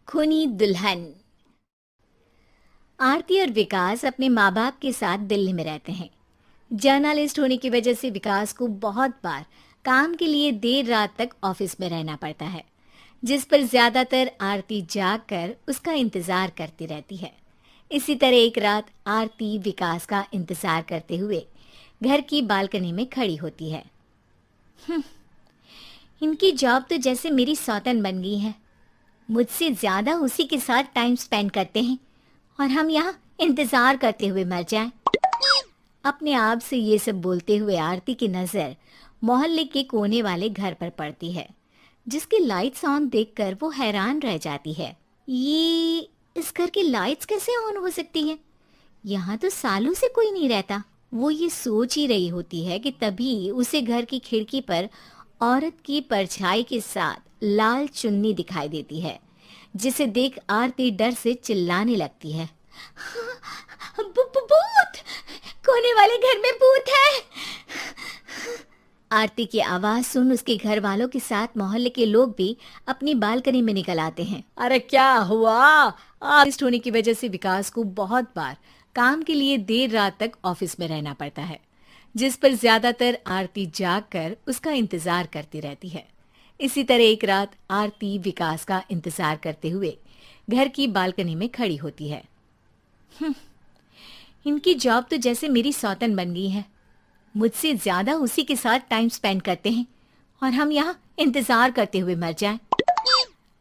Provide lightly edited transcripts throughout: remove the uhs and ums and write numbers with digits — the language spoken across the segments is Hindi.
खूनी दुल्हन। आरती और विकास अपने माँ बाप के साथ दिल्ली में रहते हैं। जर्नलिस्ट होने की वजह से विकास को बहुत बार काम के लिए देर रात तक ऑफिस में रहना पड़ता है, जिस पर ज्यादातर आरती जाग कर उसका इंतजार करती रहती है। इसी तरह एक रात आरती विकास का इंतजार करते हुए घर की बालकनी में खड़ी होती है। इनकी जॉब तो जैसे मेरी सौतन बन गई है। मुझसे ज्यादा उसी के साथ टाइम स्पेंड करते हैं और हम यहाँ इंतजार करते हुए मर जाएं। अपने आप से ये सब बोलते हुए आरती की नजर मोहल्ले के कोने वाले घर पर पड़ती है, जिसकी लाइट्स ऑन देखकर वो हैरान रह जाती है। ये इस घर की लाइट्स कैसे ऑन हो सकती है? यहाँ तो सालों से कोई नहीं रहता। वो ये सोच ही रही होती है कि तभी उसे घर की खिड़की पर औरत की परछाई के साथ लाल चुन्नी दिखाई देती है, जिसे देख आरती डर से चिल्लाने लगती है। भूत! कोने वाले घर में भूत है! आरती की आवाज सुन उसके घर वालों के साथ मोहल्ले के लोग भी अपनी बालकनी में निकल आते हैं। अरे क्या हुआ? आर्टिस्ट होने की वजह से विकास को बहुत बार काम के लिए देर रात तक ऑफिस में रहना पड़ता है, जिस पर ज्यादातर आरती जाग कर उसका इंतजार करती रहती है। इसी तरह एक रात आरती विकास का इंतजार करते हुए घर की बालकनी में खड़ी होती है। इनकी जॉब तो जैसे मेरी सौतन बन गई है। मुझसे ज्यादा उसी के साथ टाइम स्पेंड करते हैं और हम यहाँ इंतजार करते हुए मर जाएं।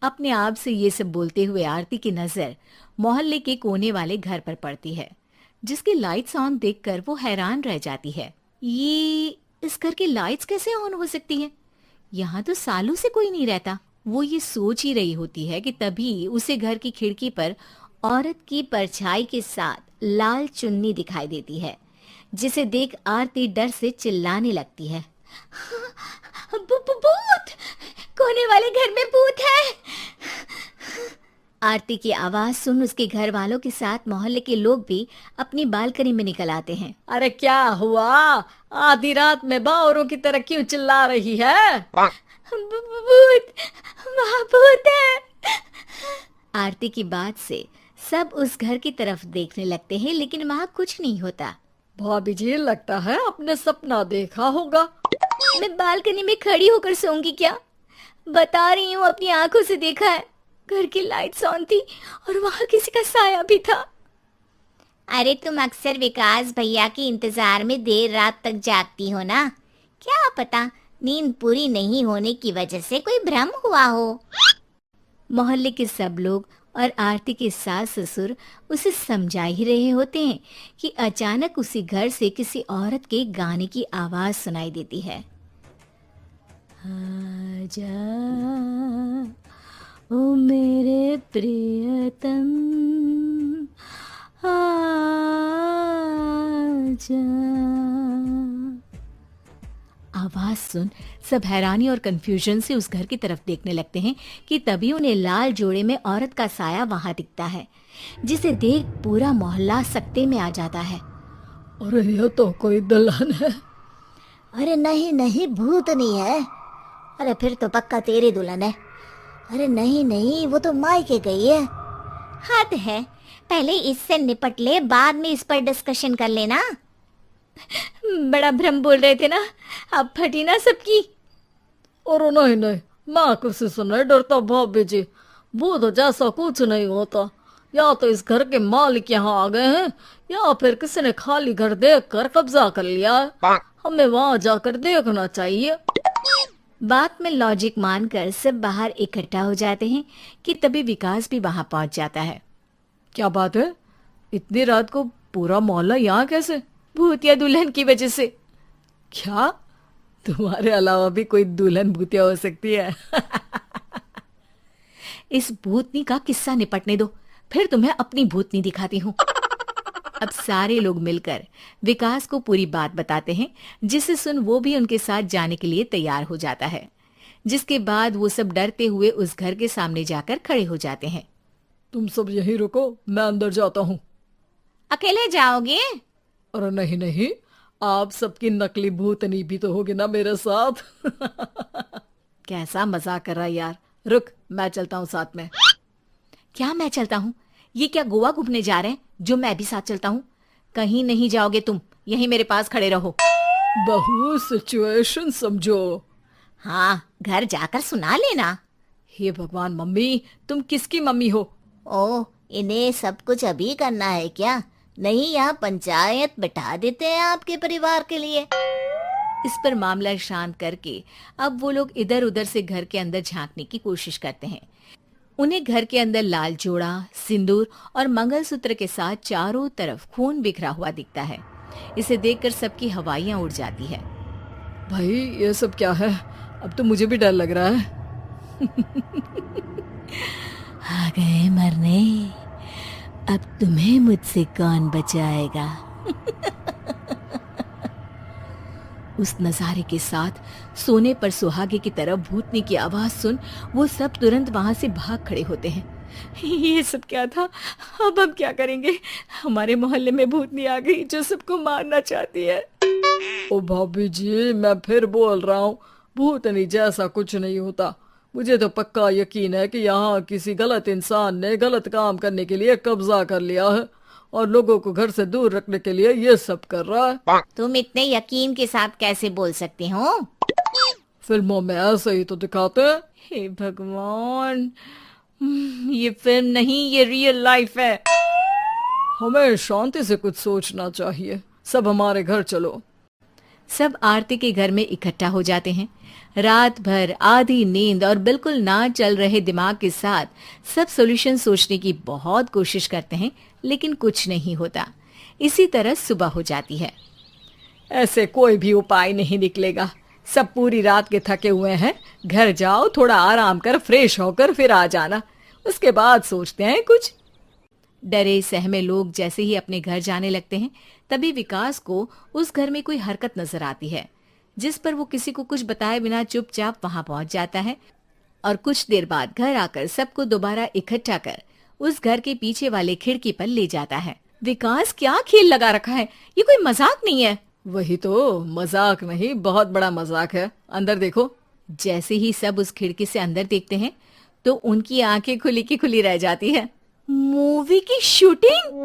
अपने आप से ये सब बोलते हुए आरती की नजर मोहल्ले के कोने वाले घर पर पड़ती है, जिसकी लाइट्स ऑन देखकर वो हैरान रह जाती है। ये इस घर की लाइट्स कैसे ऑन हो सकती हैं? यहाँ तो सालों से कोई नहीं रहता। वो ये सोच ही रही होती है कि तभी उसे घर की खिड़की पर औरत की परछाई के साथ लाल चुन्नी दिखाई देती है, जिसे देख आरती डर से चिल्लाने लगती है। भूत! कोने वाले घर में भूत है! आरती की आवाज सुन उसके घर वालों के साथ मोहल्ले के लोग भी अपनी बालकनी में निकल आते हैं। अरे क्या हुआ? आधी रात में बावरों की तरह क्यों चिल्ला रही है? भूत! वहाँ भूत है! आरती की बात से सब उस घर की तरफ देखने लगते हैं, लेकिन वहाँ कुछ नहीं होता। भाभी जी, लगता है आपने सपना देखा होगा। मैं बालकनी में खड़ी होकर सोऊंगी क्या? बता रही हूँ, अपनी आंखों से देखा है। घर की लाइट्स ऑन थी और वहाँ किसी का साया भी था। अरे तुम अक्सर विकास भैया के इंतजार में देर रात तक जागती हो ना? क्या पता नींद पूरी नहीं होने की वजह से कोई भ्रम हुआ हो। मोहल्ले के सब लोग और आरती के सास ससुर उसे समझा ही रहे होते हैं कि अचानक उसी घर से किसी औरत के गाने की आवाज सुनाई देती है। आजा ओ मेरे प्रियतम, आजा। आवाज सुन सब हैरानी और कंफ्यूजन से उस घर की तरफ देखने लगते हैं कि तभी उन्हें लाल जोड़े में औरत का साया वहां दिखता है, जिसे देख पूरा मोहल्ला सकते में आ जाता है। अरे ये तो कोई दुल्हन है। अरे नहीं नहीं, भूत नहीं है। अरे फिर तो पक्का तेरी दुल्हन है। अरे नहीं नहीं, वो तो मायके गई है। हद है, पहले इससे निपट ले, बाद में इस पर डिस्कशन कर लेना। बड़ा भ्रम बोल रहे थे ना, अब फटी ना सबकी। और नहीं नहीं, मैं किसी से नहीं डरता भाभी जी। भूत जैसा कुछ नहीं होता। या तो इस घर के मालिक यहाँ आ गए हैं, या फिर किसी ने खाली घर देख कर कब्जा कर लिया है। हमें वहां जाकर देखना चाहिए। बात में लॉजिक मानकर सब बाहर इकट्ठा हो जाते हैं कि तभी विकास भी वहां पहुंच जाता है। क्या बात है? इतनी रात को पूरा मोहल्ला यहाँ कैसे? भूतिया दुल्हन की वजह से। क्या तुम्हारे अलावा भी कोई दुल्हन भूतिया हो सकती है? इस भूतनी का किस्सा निपटने दो, फिर तुम्हें अपनी भूतनी दिखाती हूँ। अब सारे लोग मिलकर विकास को पूरी बात बताते हैं, जिसे सुन वो भी उनके साथ जाने के लिए तैयार हो जाता है। जिसके बाद वो सब डरते हुए उस घर के सामने जाकर खड़े हो जाते हैं। तुम सब यहीं रुको, मैं अंदर जाता हूँ। अकेले जाओगे? अरे नहीं नहीं, आप सबकी नकली भूतनी भी तो होगी ना मेरे साथ। कैसा मजाक कर रहा है यार। रुक, मैं चलता हूँ साथ में। क्या मैं चलता हूँ? ये क्या गोवा घूमने जा रहे हैं जो मैं भी साथ चलता हूँ? कहीं नहीं जाओगे तुम, यहीं मेरे पास खड़े रहो। बहू सिचुएशन समझो। हाँ, घर जाकर सुना लेना। हे भगवान मम्मी, तुम किसकी मम्मी हो? ओ, इन्हें सब कुछ अभी करना है क्या? नहीं, यहाँ पंचायत बिठा देते हैं आपके परिवार के लिए। इस पर मामला शांत करके अब वो लोग इधर उधर से घर के अंदर झांकने की कोशिश करते हैं। उन्हें घर के अंदर लाल जोड़ा, सिंदूर और मंगलसूत्र के साथ चारों तरफ खून बिखरा हुआ दिखता है। इसे देखकर सबकी हवाइयां उड़ जाती है। भाई ये सब क्या है? अब तो मुझे भी डर लग रहा है। आ गए मरने, अब तुम्हें मुझसे कौन बचाएगा? उस नजारे के साथ सोने पर सुहागे की तरफ भूतनी की आवाज सुन वो सब तुरंत वहां से भाग खड़े होते हैं। ये सब क्या था? अब हम क्या करेंगे? हमारे मोहल्ले में भूतनी आ गई जो सबको मारना चाहती है। ओ भाभी जी, मैं फिर बोल रहा हूँ, भूतनी जैसा कुछ नहीं होता। मुझे तो पक्का यकीन है कि यहाँ किसी गलत इंसान ने गलत काम करने के लिए कब्जा कर लिया है और लोगों को घर से दूर रखने के लिए ये सब कर रहा है। तुम इतने यकीन के साथ कैसे बोल सकते हो? फिल्मों में ऐसे ही तो दिखाते हैं। हे भगवान, ये फिल्म नहीं, ये रियल लाइफ है। हमें शांति से कुछ सोचना चाहिए। सब हमारे घर चलो। सब आरती के घर में इकट्ठा हो जाते हैं। रात भर आधी नींद और बिल्कुल ना चल रहे दिमाग के साथ सब सॉल्यूशन सोचने की बहुत कोशिश करते हैं, लेकिन कुछ नहीं होता। इसी तरह सुबह हो जाती है। ऐसे कोई भी उपाय नहीं निकलेगा। सब पूरी रात के थके हुए हैं। घर जाओ, थोड़ा आराम कर, फ्रेश होकर फिर आ जाना, उसके बाद सोचते हैं कुछ। डरे सहमे लोग जैसे ही अपने घर जाने लगते हैं, तभी विकास को उस घर में कोई हरकत नजर आती है, जिस पर वो किसी को कुछ बताए बिना चुपचाप वहां पहुंच जाता है और कुछ देर बाद घर आकर सबको दोबारा इकट्ठा कर उस घर के पीछे वाले खिड़की पर ले जाता है। विकास, क्या खेल लगा रखा है? ये कोई मजाक नहीं है। वही तो, मजाक नहीं, बहुत बड़ा मजाक है। अंदर देखो। जैसे ही सब उस खिड़की से अंदर देखते हैं तो उनकी आंखें खुली की खुली रह जाती है। मूवी की शूटिंग!